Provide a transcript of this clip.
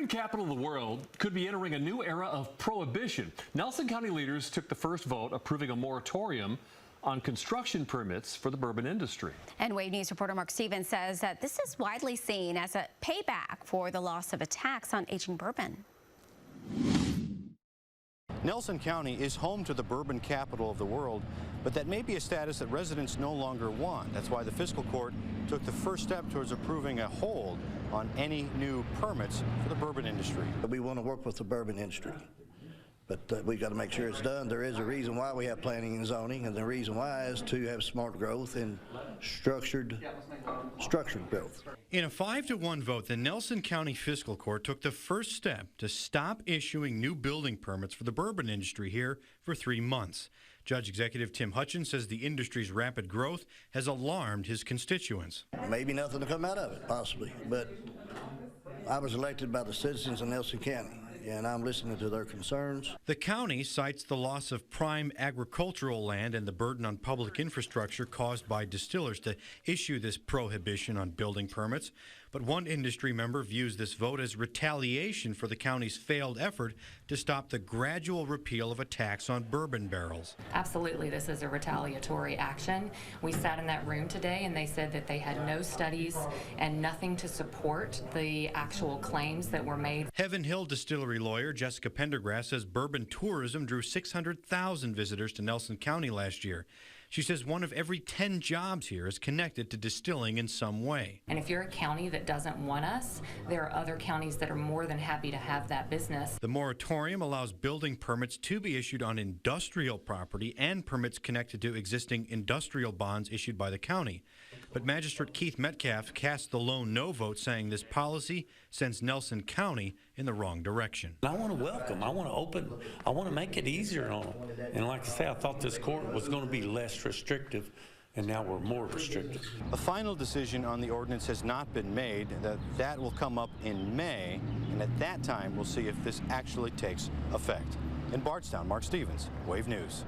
bourbon capital of the world could be entering a new era of prohibition. Nelson County leaders took the first vote approving a moratorium on construction permits for the bourbon industry. And Wave News reporter Mark Stevens says that this is widely seen as a payback for the loss of a tax on aging bourbon. Nelson County is home to the bourbon capital of the world, but that may be a status that residents no longer want. That's why the fiscal court took the first step towards approving a hold on any new permits for the bourbon industry. We want to work with the bourbon industry, but we've got to make sure it's done. There is a reason why we have planning and zoning, and the reason why is to have smart growth and structured growth. In a 5-1 vote, the Nelson County Fiscal Court took the first step to stop issuing new building permits for the bourbon industry here for 3 months. Judge Executive Tim Hutchins says the industry's rapid growth has alarmed his constituents. Maybe nothing to come out of it, possibly, but I was elected by the citizens of Nelson County, and I'm listening to their concerns. The county cites the loss of prime agricultural land and the burden on public infrastructure caused by distillers to issue this prohibition on building permits. But one industry member views this vote as retaliation for the county's failed effort to stop the gradual repeal of a tax on bourbon barrels. Absolutely, this is a retaliatory action. We sat in that room today and they said that they had no studies and nothing to support the actual claims that were made. Heaven Hill Distillery lawyer Jessica Pendergrass says bourbon tourism drew 600,000 visitors to Nelson County last year. She says 1 of every 10 jobs here is connected to distilling in some way. And if you're a county that doesn't want us, there are other counties that are more than happy to have that business. The moratorium allows building permits to be issued on industrial property and permits connected to existing industrial bonds issued by the county. But Magistrate Keith Metcalf cast the lone no vote, saying this policy sends Nelson County in the wrong direction. I want to welcome, I want to open, I want to make it easier on them. And like I say, I thought this court was going to be less restrictive, and now we're more restrictive. A final decision on the ordinance has not been made. That will come up in May, and at that time we'll see if this actually takes effect. In Bardstown, Mark Stevens, Wave News.